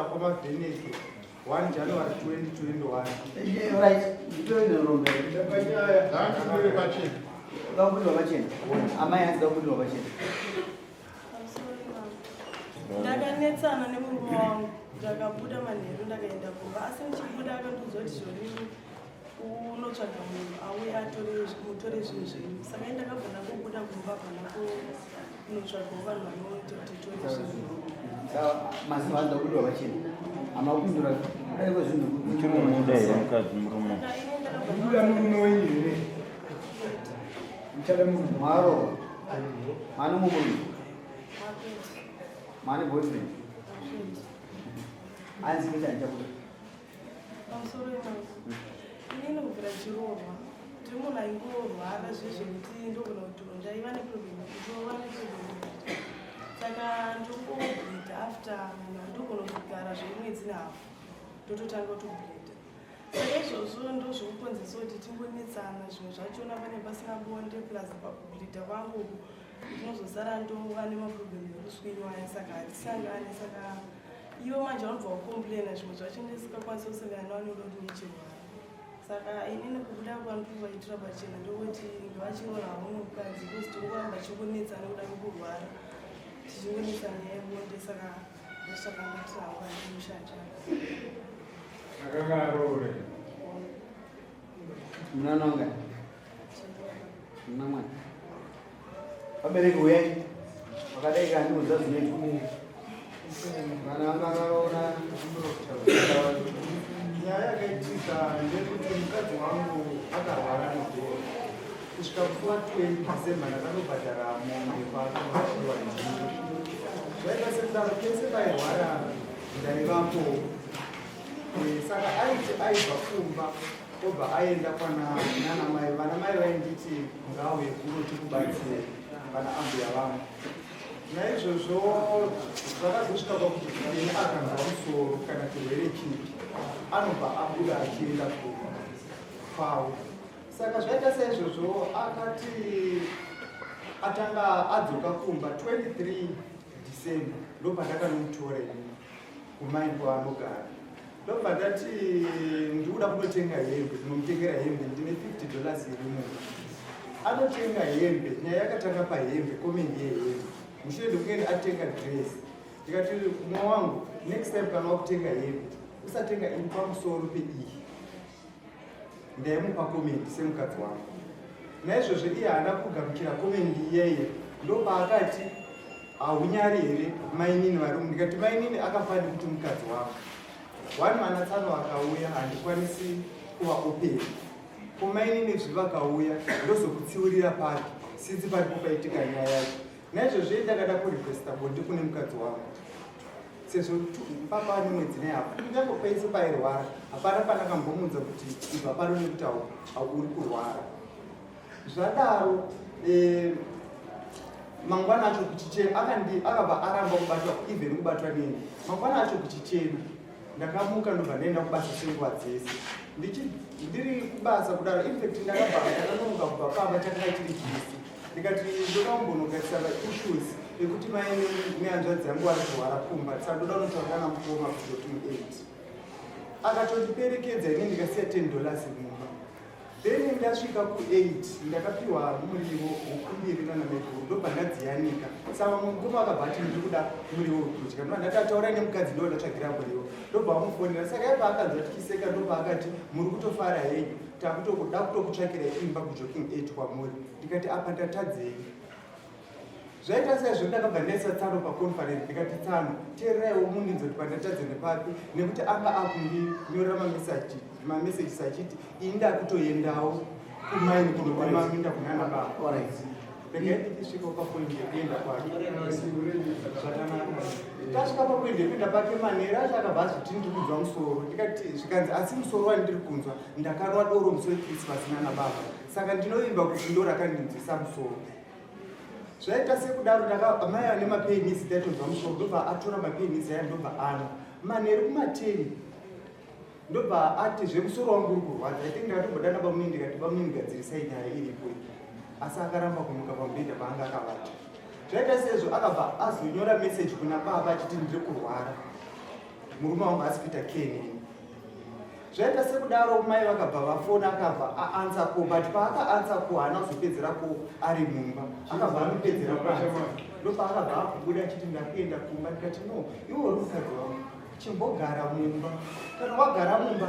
kwamavheneki 1 January 2021. Right, nditoenda rombe. Ndakubudwa pachena. Amai anzi ndakubudwa pachena. Ndakanetsana nemurume wangu ndakabuda manheru ndakaenda kumba asi ndichibuda akandiudza kuti zvonini unotsvaga munhu auye mutore zvinhu zvenyu saka ndakabva ndakobuda kumba pana kunotsvagawo vanhu vanoita kuti tore zvinhu. Mazuva ano ndakubudwa pachena. Amakundura aiko zvinhu muchimuda here mukadzi murume Muda murume wenyu here muchada munhu mwaro mane mumuri mane boyfriend anzi kuita ndichakuda pamusoro imazi inini kubvira chirohwa tiri munhu aingorwara zvezvekuti ndogona kuti ndaiva neproblem kutova neproblem saka ndokobhita after ndogona kugara zvemwedzi nehafu ndototanga kutobhita saka izvozvo ndozvokukonzesa kuti tingonetsana zvimwe zvachona pane pasina bonde plus pakubhita kwangu ndinozosara ndova nemaproblem ekuswinyaya saka hatisangane saka ivo manje vanobva kukomplaina zvimwe zvacho ndisikakwanisa kusangana navo nekuda kuti ndichirwara saka inini kubuda kwandivaitira pachena ndokuti ngavachirora havo mukadzi kuzi tingoramba chingonetsana kuda kwekurwara tichingonetsana yebonde saka ndosvakangatira havo ndimushacha akakarore munanonga muna mwana vabereki uyai vakadai kandiudza zvinoitwa vana vakaona nyaya yakaitika ndekuti mukadzi wangu akarwara negoro kusvika kufuva 20 December ndakanobhadhara mombe paakaaiwa njiri zvaita sekudaro pese pairwara ndaivapo saka aiti aibva kumba obva aenda kwanana mai vana mai vainditi ngauye kuro tikubatsire vana ambuya vangu naizvozvo zvakazosvika pakuti ine akanzwa musoro kana chirwere chipi anobva abuda achienda kwavo saka zvaita saizvozvo akati atanga adzoka kumba 23 December ndobva ndakanomutora ini kumai kwaanogara ndobva ndati ndikuda kunotenga hembe ndinomutengera hembe ndine $50 iri munhu anotenga hembe nyaya yakatanga pahembe komendi yehembe mushure ndokungeni atenga dress ndikati mwa wangu next time kana wakutenga hembe usatenga iri pamusoro peiyi ndaimupa komendi semukadzi wangu naizvozvo iye haana kugamuchira komendi iyeye ndopaakati haunyari here mainini varumu ndikati mainini akafani kuti mukadzi wangu 1 Manatsano akauya handikwanisi kuva openi kumainini zvivakauya ndozokutsiurira pake sinzi pari kupaitika nyaya yacho naizvozvo ndakada kurequesta bonde kune mukadzi wangu sezvo papa ane mwedzi nehafu kunyange paise pairwara hapana pandakambomunza kuti ibva pano nekuti uri kurwara zvadaro mangwana acho kuchichena akabva aramba kubatwa even kubatwa neni mangwana acho kuchichena ndakamuka ndobva ndaenda kubasa senguva dzese ndiri kubasa kudaro infact ndakanomuka kubva pamba takanga tiri jisi ndikati ndoda kumbonogarisira issues ekuti maine nehanzvadzi yangu ari kurwara kumba saka ndoda kunotaura namukoma kuzoti mu8 akatondiperekedza ine ndikasiya $10 mumba then ndasvika ku8 ndakapiwa muriwo wokumbiri nana mekuru ndobva ndadziyanika saka mukoma akabva ati ndiri kuda muriwo wekudya ndoa ndakataura nemukadzi ndo ndatsvagira muriwo ndobva vamufonera saka yabva akanzwa tikiseka ndobva akati muri kutofara henyu takutoda kutokutsvakirai imba kujoking 8 kwamuri ndikati apa ndatadzei zvaita saizvo ndakabva ndaisa Tsano paconference ndikati Tsano teereraiwo mundinzwa kuti pandatadze nepapi nekuti anga akundinyora mamesages achiti ini ndakutoendawo kumaini kunokwamaminda kunana baba regai ndichisvika papoindi yekuenda kwake zvakanaka tasvika papoindi yekuenda pake manheru acho akabva azviti ndiri kunzwa musoro ndikati zvikanzi asi musoro wandiri kunzwa ndakarwa doro musi wekrismasi nana baba saka ndinoimba kuti ndo rakandinzwisa musoro zvaita sekudaro mai ane mapenisi taitonzwa musoro ndobva atora mapenisi aya ndobva ana manheru kuma10 ndobva ati zvemusoro wangu uri kurwadza iti ndakatombodana bamuni ndikati bamuni gadzirisai nyaya iripo asi akaramba kumuka pamubhedha paanga akavata zvaita sezvo akabva azonyora meseji kuna baba achiti ndiri kurwara murume wangu asi kuita keni. Zvaita sekudaro mai vakabva vafona akabva aansa ko, but paakaansa ko haana kuzopedzera ko ari mumba, akabva anopedzera panze. Ndopaakabva akubuda achiti ndakuenda kumba, ndikati no, iwe uri mukadzi wangu chimbogara mumba. Kana wagara mumba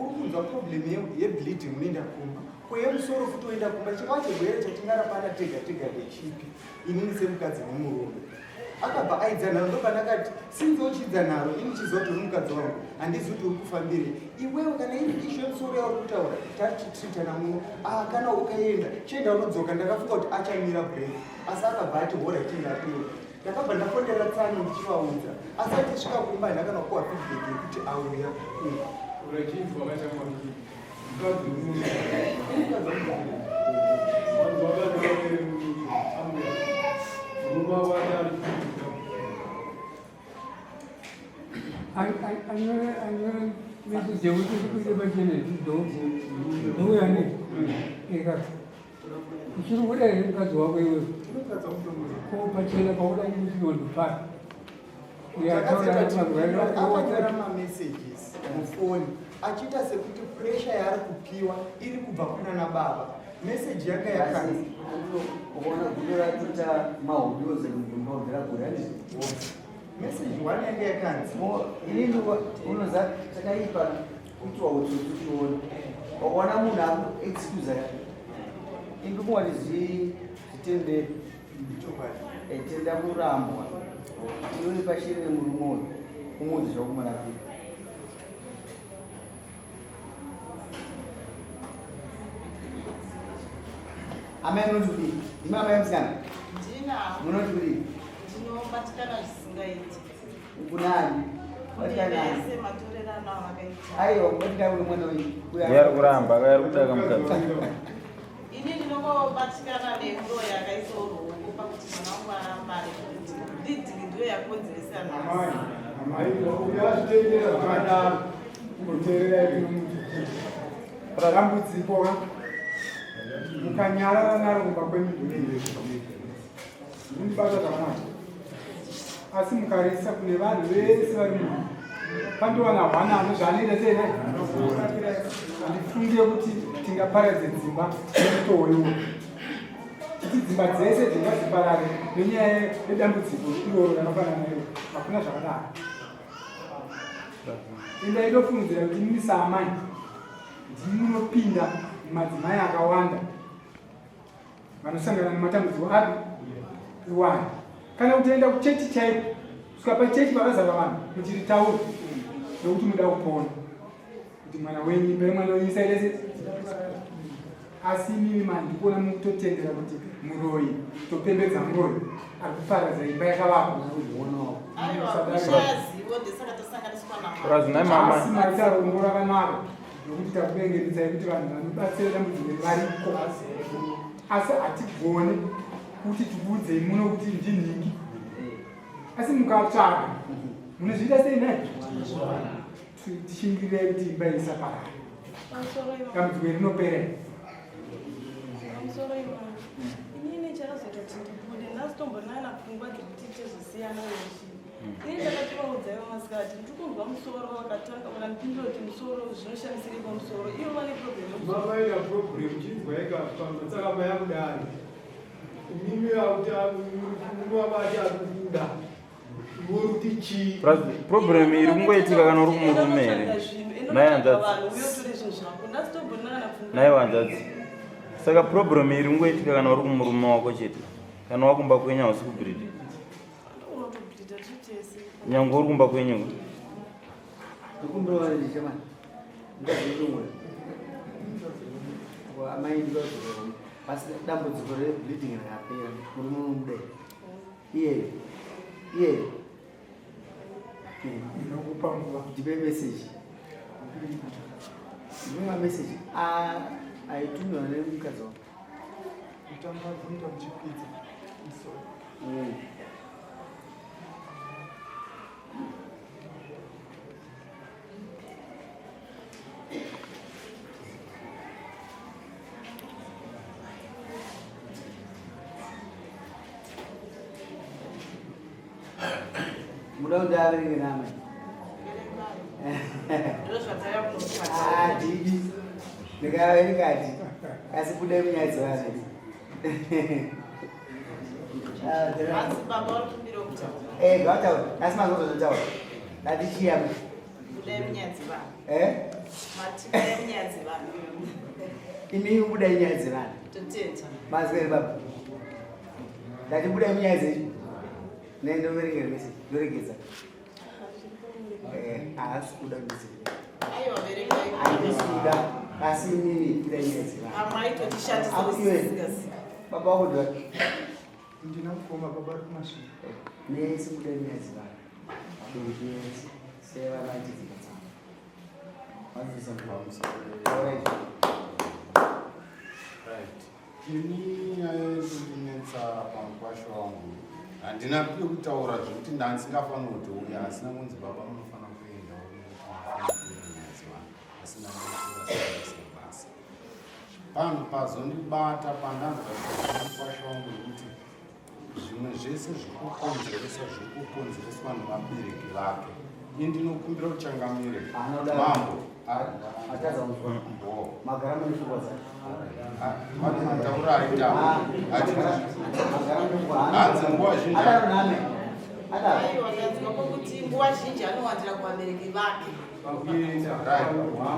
uri kunzwa problem yebleeding unoenda kumba, kweyemusoro futi oenda kumba, chingava chirwere chatingarapana tega tega nechipi inini semukadzi nomurume. Akabva aidzana ndopanakati sinzi uchidza naro ini chizoti uri mukadzi wangu handizi kuti uri kufambire iwewe kana iri isho yemusoro yauri kutaura tatitritana muno kana ukaenda chienda unodzoka. Ndakafunga kuti achamira break asi akabva ati hora itindapewa. Ndakabva ndafondera tsano ndichivaudza asi atisvika kumba handakana kuwa feedback yekuti auya kumba. Akanyora mamessages mufoni achiita sekuti pressure yaari kupiwa iri kubva kuna nababa. Message yanga yakanzi ukaona kutora kuita mahudyoze kumbobvera kurani message one yanga yakanzi inini unoza takaipa kuti wautotuchiona ukaona munhu akuexcusa indikuwani zvitenderi tenda kurambwa tione pashiri nemurumoyo umuzi zvakumarapika amai munoti kudii? Imi amai musikana? Munoti kudii? Ndinobatikana zvisingaiti. Kunani? Vese matorerano avakaita. Aiwa, kubatikana kune mwana wenyu. Yari kuramba, yari kudaka mukadzi. Ini ndinobatikana nendo yakaisa uruoko pakuti mwana wangu arambare kuti bleeding ndiyo yakonzeresa nhasi. Amai, uyazvitendera zvakadaro kuteerera rambudziko mukanyarara naro kumba kwemidhuri munibata zvakanaka, asi mukarisa kune vanhu vese vari muno pandiwana hwanano zvaanoita sei nai handifunge kuti tingaparadze dzimba nemutowoiwo kuti dzimba dzese dzingadziparare nenyaya yedambudziko iroro rakafanana nairo. Hakuna zvakadaro. Enda itofungidzira kuti mimi saamai ndimunopinda madzimai akawanda vanosangana nematambudziko api iwani. Kana kutienda kuchechi chaipo kusvika pachechi pakazara vanhu muchiritaura nokuti muda kupona kuti mwana wenyu imba yemwana wenyu isairese, asi mimi mandikuona mukutotendera kuti muroyi topembedza muroyi ari kuparadza imba yakavakwa. Asi maita rungo rakanaka nokuti takubengeredzai kuti vanhu vanobatsira dambudziko variko, asi hatigone kuti tikuudzei muno kuti ndinhingi, asi mukatsvaga munozviita sei nai tichingirirai kuti imba isaparara dambudziko rinopera. Inini chakazoita kuti ndibude ndazitombonana pfungwa dzekuti tezosiyana nechi. Inini ndakativaudzawo masikati ndikunzwa musoro wakatanga kana ndipindire kuti musoro zvinoshandisire pamusoro ivo vane problem. Mavaida problem chinzwa yakafamba saka mai akudai mimi autamwabati akubuda uri chii problem iri kungoitika kana uri kumurume here naiwanzadzi. Saka problem iri kungoitika kana uri kumurume wako chete, kana wakumba kwenyu hausi kubhirida nyange uri kumba kwenyu asi dambudziko rebleeding rakapera murume unomudai iye inokupa nguva ndipe message ndinga message aitumiwa nemukadzi wako kutambazuita muchipidza muda kuti averenge namai Adidi. Ndikati. Asi kude munyadzi wake. Asi baba wakumbira kutaura. Gataura. Asi mazozotaura. Ndatichiya. Kude munyadzi vanhu. Mati kude munyadzi vanhu. Imi kude munyadzi vanhu. Toteta. Mazwere baba. Ndati kude munyadzi. Nendo veringere message. Veringeza. Asi kuda message. Aiwa verengai. Asi kuda. Asi mimi kude munyadzi vanhu. Amaito tishandisa. Baba wako Ndinamukoma baba ari kumashure. Nesi kude munyadzi vanhu. Abereki seva vachizika tsamba. Vazisa mufamisa. Alright. Right. Ini nyaya yekundinetsa pamukwasha wangu. Handina kutaura zvekuti ndandingafanira kutouya asina kunzi baba unofanira kuenda asina basa. Panhu pazondibata pandanzwa pamukwasha wangu kuti zvimwe zvese zvirikukonzereswa nemabereki vake. Ndinokumbira kuchangamire mambo Ataza muzwa. Magara muzwa. Taura aita. Hanzi nguva zhinji. Aiwa ndadzwa kuti nguva zhinji anowandira kuvabereki vake.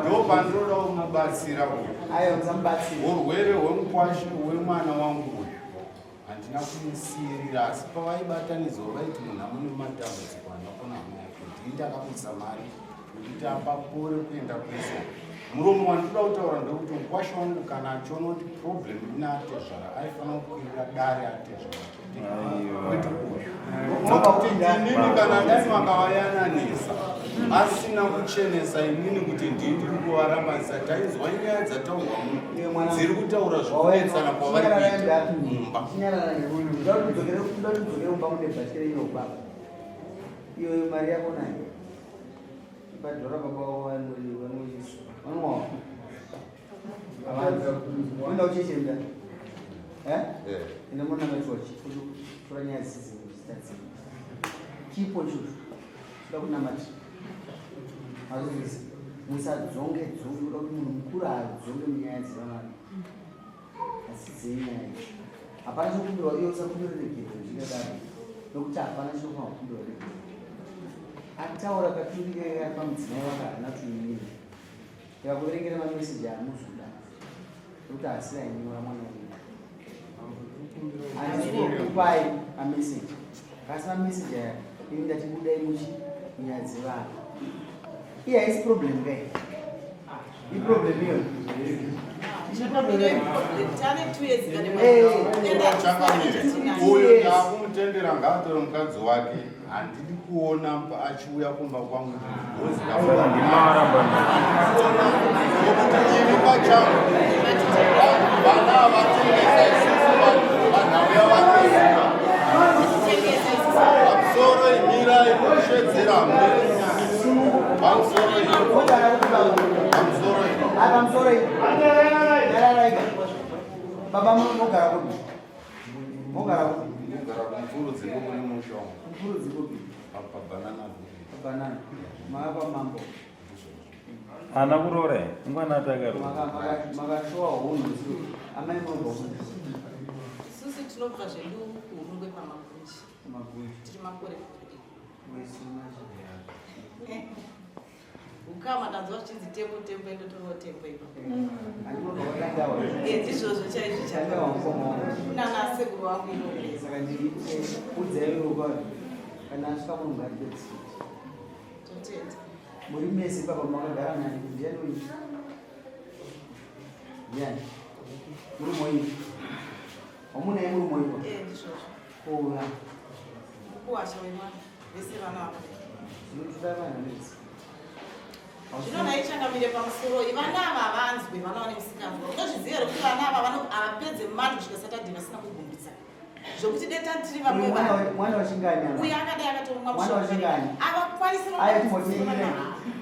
Ndo pandinoda kumubatsira urwere hwemukwashi hwemwana wangu uyu handina kumusiyirira, asi pavaibatanidzwa vaiti munhu amune matambudziko andakona hama yake ndini ndakamuisa mari kuti apapore kuenda kwese. Muromo wandinoda kutaura ndekuti mukwashi wangu kana achiona kuti problem ina atezvara aifanira kukwirira dare atezvara kuti ndinini kana ndani vakavayananisa asina kuchenesa inini kuti ndini ndiri kuvarambadzisa. Taizwa nyaya dzataurwa muno dziri kutaura zvokuedzana kwavari kuita mumba. Iyo mari yako nayo. Badora baba wanoiswa. Wanwa. Wanda uchechenda. Ina mwana mwachochi. Kuranya sisi mstatsi. Kipo chuchu. Ndakuna mati. Azvisi musadzonge dzungu kuti munhu mukuru adzonge munyaya dzevana asidzei nyaya hapana chokumbirwa iyo usakumbirwa negeto zvingadaro nokuti hapana chinofanira kukumbirwa negeto. Ataura katurikira pamudzimai wake haana tuimiri tikakuverengera mameseji amuzoda nokuti asi ainyora mwana wenyu handisikupai mameseji kasi mameseji aya ini ndatibudai munyaya dzevana. Iya isi problem kai. I problem hiyo. Uyo ndakumutendera ngaatore mukadzi wake handidi kuona achiuya kumba kwangu nokuti ini pachangu vana vatengesa isusu vanhauya vakesuka pamusoro imira inoshedzera Baba mogara kuti. Mogara kuti. Mogara kumfurudzi kuri mushonga. Kumfurudzi kuti. Apa banana. Banana. Maapa mambo. Ana kurore. Ngwana takaro. Makashowa hunhu. Amai mambo. Susi tinobva zvedu kurungwe pamagunji. Magunji. Tiri makore. Mwesina zviyazvo. Ukama ndanzwa zvichinzi tembo endotorwa tembo ipo. Ndizvozvo chaizvo chakuna sekuru wangu ino. Saka ndiri kudzairopa kana asvika munhu ngatidetsere. Totenda. Muri mese papa makagara nani ndiani uyu? Ndiani? Muri moyi. Wamunaye muri moyi kwa? Ndizvozvo. Kuuya. Kuwasha wemwana. Vese vana vako. Zvinotuda vana vese. Zvino naichangamire pamusoro vana ava vanzwe vana vane musikanzwa. Unozviziva here kuti vana ava havapedze mari kusvika Saturday vasina kugumbutsa. Zvokuti deta tiri vamwe mwana wachingani apa? Uyu akadai akatomwa mwana wachingani. Avakwanisi aitimotiire.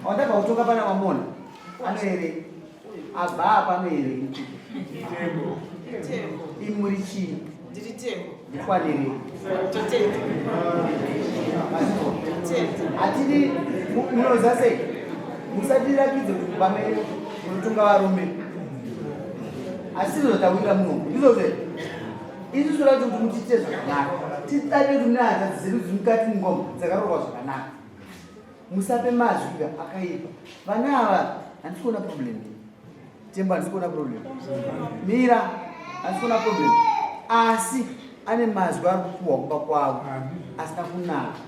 Wandabva kutoka pana mamona. Anoere. Abva apa anoere. Tembo. Imuri chii? Ndiri tembo. Ndikwanere. Totenda. Atidi munoza sei? Musatirakidze kuti pamene unotunga varume asi zvinotawira munhu ndizozve izvi zvoda kuti mutiite zvakanaka tidade kuti nehanzvadzi dzedu dziri mukati mungoma dzakarorwa zvakanaka musape mazwi akaipa vana ava handisi kuona problem temba handisi kuona problem mira handisi kuona problem asi ane mazwi ari kupuhwa kumba kwavo asina kunaka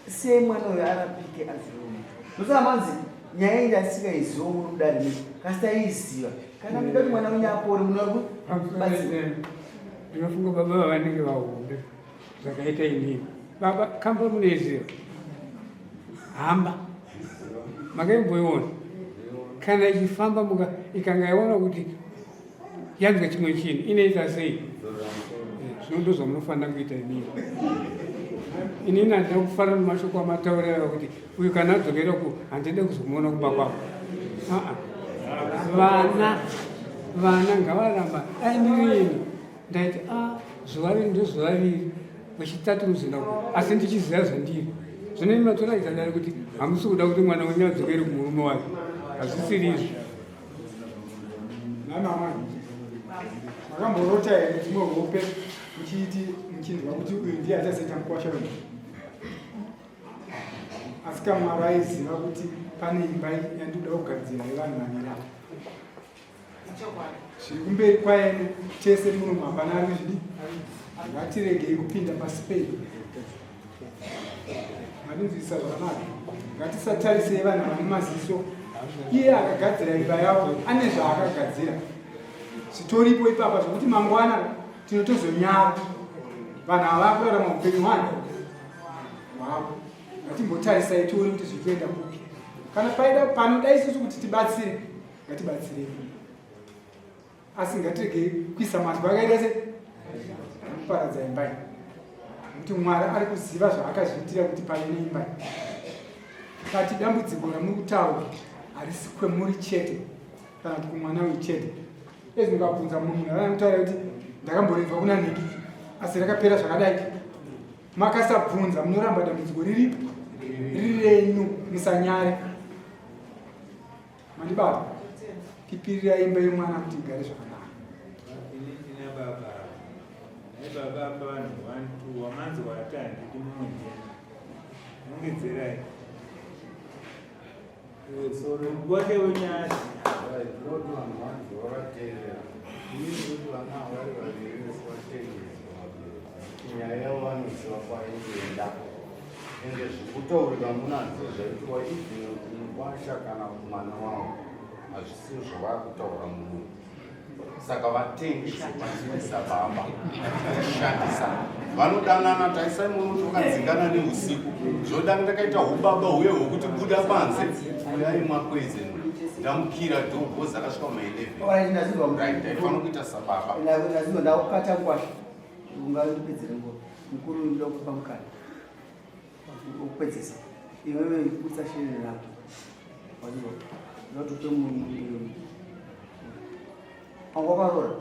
sei mwana uyo arapike azione ndosaa manzi nyaya iyi asingaiziva muno kudari nei kasitaiziva kana muda kuti mwana wenyu apore munobatsira ndinofunga baba vavanenge vahombe zvakaita inini baba kamba muneziva hamba makaimboiona kana ichifamba ikanga yaona kuti yanzwa chimwe chinhu inoita sei zvinondo zvamunofanira kuita inini inini handina kufanira nemashoko amataurira kuti uyu kana adzokera ku handide kuzomuona kumba kwavo vana ngavaramba aindirini ndaiti zuva riri ndo zuva riri wechitatu muzinaku asi ndichiziva zvandiri zvino imatoraita dare kuti hamusi kuda kuti mwana wenyu adzokere kumurume wake hazvisiri izvi namama makamborota here dzimwe hope muchinzwa kuti uyu ndiye achazoita mukwasha wenyu asi kamwari aiziva kuti pane imba yandikuda kugadzira yevanhu vanera zviri kumberi kwaenu chese muno hapana ari zvidi ngatiregei kupinda pasi pedu maninzwisa zvakanaka ngatisatarisei vanhu vane maziso iye akagadzira imba yavo ane zvaakagadzira zvitoripo ipapa zvokuti mangwana tinotozonyara vanhu ava kurarama upenyu hwavo ngatimbotarisai tione kuti zviri kuenda kupi kana paida panoda isusu kuti tibatsire ngatibatsirei asi ngatiregei kuisa mazwi akaita sekuparadza imba iyi nokuti mwari ari kuziva zvaakazviitira kuti pave neimba iyi kati dambudziko ramuri kutaura harisi kwemuri chete kana kuti kumwana uyu chete ezvi mukabvunza munhu avanokutaura kuti ndakamborenzwa kuna Neki asi rakapera zvakadai makasabvunza munoramba dambudziko riri renyu musanyare mandibata tipirira imba yemwana kuti igare zvakanaka baba apa vanhu vantu wamanzi watandidi munhu ungedzerai soro kwake wenyasi kuti vanhu vanzi vavateerera ini kuti vana vari vaviri vatengeswa nyaya yavo vanoziva kwaingoenda ende zvekutaurika munadzo zvaitwa izvi mukwasha kana mwana wavo hazvisiwo zvavakutaura munhu saka vatengesi vachiisa baba kushandisa vanodanana taisai muno tokadzingana neusiku zvoda ndakaita ubaba huye hwokuti buda panze uyai mwakweze ndamukira dhobhozi akasvika ma11 taifana kuita sababa ndakukata ngwasha ungandipedzere nguva mukuru ndoda kupa mukana ukupedzisa iwewe usashere nako ndotope munhu angokarora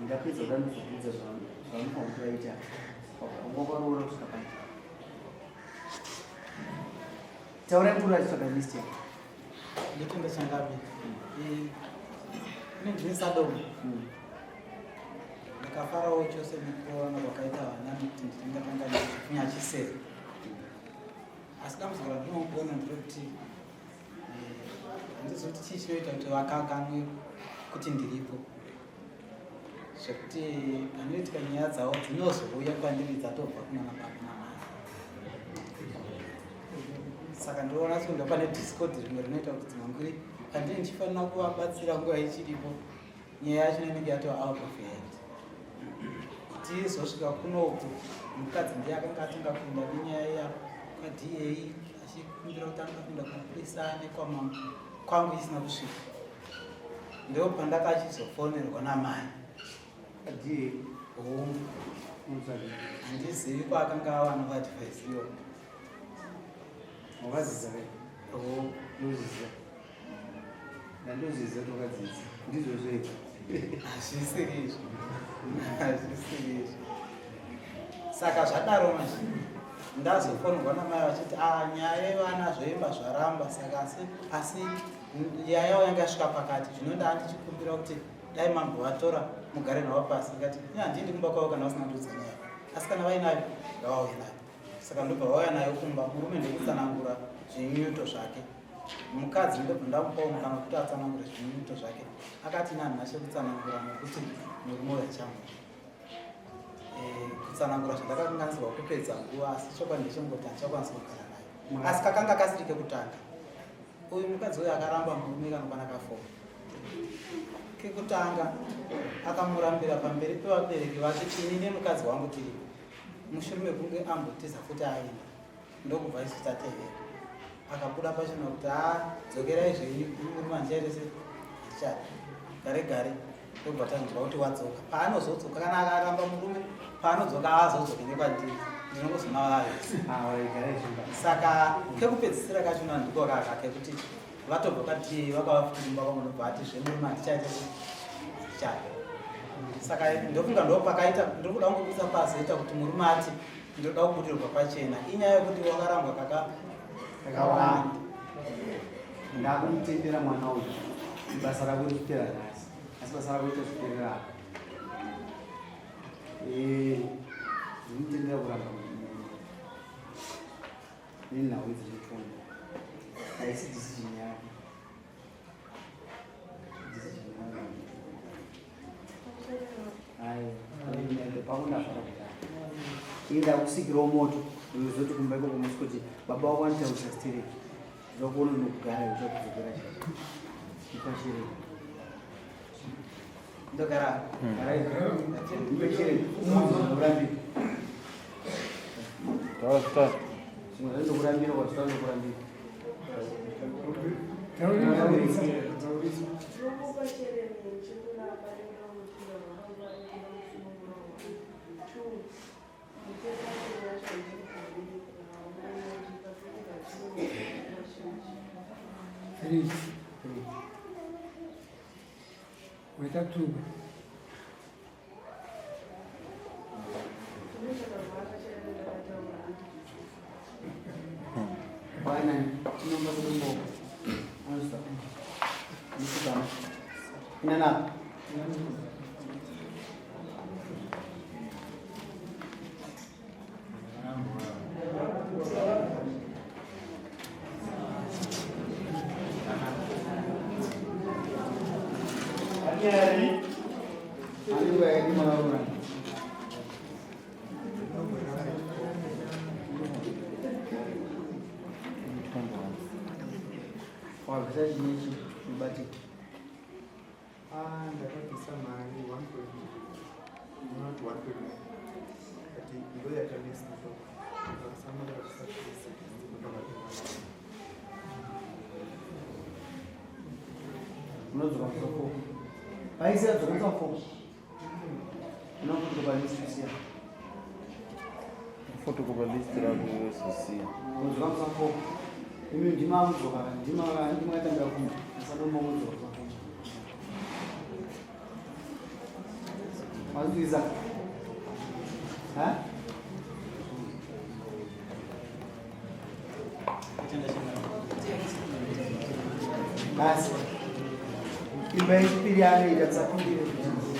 ndapedza danozobudza zvamukautaita angokarora kusvika pai taurai mukuru achitsvaga mistake nditende changapi ine ndinisadomu ndakafarawo chose nekuona kwakaita vana kuti ndindakanga nyachisere asi dambudziko randinokuona nderekuti handizoti chii chinoita kuti vakakanwe kuti ndiripo zvekuti panoitika nyaya dzavo dzinozouya kwandiri dzatobva kuna mababa namai saka ndinoona sekuti pane discord rimwe rinoita kuti dzimanguri pandii ndichifanira kuvabatsira nguva ichiripo nyaya yacho inenge yatova out of hand tizosvika kunoku mukadzi ndiye akanga atinga kunda nenyaya yakwadda achikumbira kuti anga kunda kumapurisa nekwamama kwangu isina kusvika ndo pandakachizofonerwa namai handizivi kwaakanga avana vaadvaisiwa wakaziza ndoziza ndandoziza tokadzidza ndizvo zvega hazvisiri izvi hazvisiri izvi saka zvadaro manje ndazofonwa namai vachiti nyaya yevana zvoimba zvaramba saka asi nyaya yavo yanga yasvika pakati zvinonda ndichikumbira kuti dai mambovatora mugare navo pasi ngati handindi kumba kwavo kana vasina ndudzi nyaya asi kana vainayo ngavauye nayo saka ndobva vauya nayo kumba murume ndekutsanangura zvinyunyuto zvake mukadzi ndobva ndamupawo mukana kuti atsanangure zvinyunyuto zvake akati nanhashe kutsanangura nokuti murume wachamo kutsanangura zvandakakanganisirwa kupedza nguva asi chokwadi ndechingoti handichakwanisa kugara nayo asi kakanga kasiri kekutanga uyu mukadzi uyu akaramba murume kanokwana kafoma kekutanga akamurambira pamberi pevabereki vake ini nemukadzi wangu tiri mushure mekunge ambotiza futi aenda ndokubva isu tatevera akabuda pachino kuti dzokerai zvenyu murume handichaitese achati gare gare ndobva tanzwa kuti wadzoka paanozodzoka kana akaramba murume paanodzoka aazodzoke nekwandiri ndinongozona vavese saka kekupedzisira kachona ndiko kaka kekuti vatobva kati vakavafutimba vamunobva ati zvemurume handichaite chai saka ndofunga ndopakaita ndokuda kungobudisa pazoita kuti murume ati ndoda kubudirwa pachena inyaya yekuti wakarambwa kakawanda ndakumutendera mwana uyu basa rako richipera nhasi asi basa rako richazviperera ndimutendera kuramba nenhau idzi zvetongo haisi decision yake pakundafara kudai inda kusikirawo moto uzoti kumba ikoko musi kuti baba wako anotaurisa stereki ndokuona nokugara uchakudzokera chacho ipashere ndogara ndokurambira zvimwe zvendokurambira kwatita ndokurambira wetatuba Bwana tunaomba kudombo. Anza. Nisukana. Inana. ndakabvisa mari 1.1 kati ndo yakanesa unodzoka musoko paisi yadzoka musoko unokutoka lisisia fotokopa list rakuwesisiya unodzoka musoko imi ndimamudzoka ndimaatanga kuma asadomamudzoka mazviza basi imba yechipiri anoita tisapindire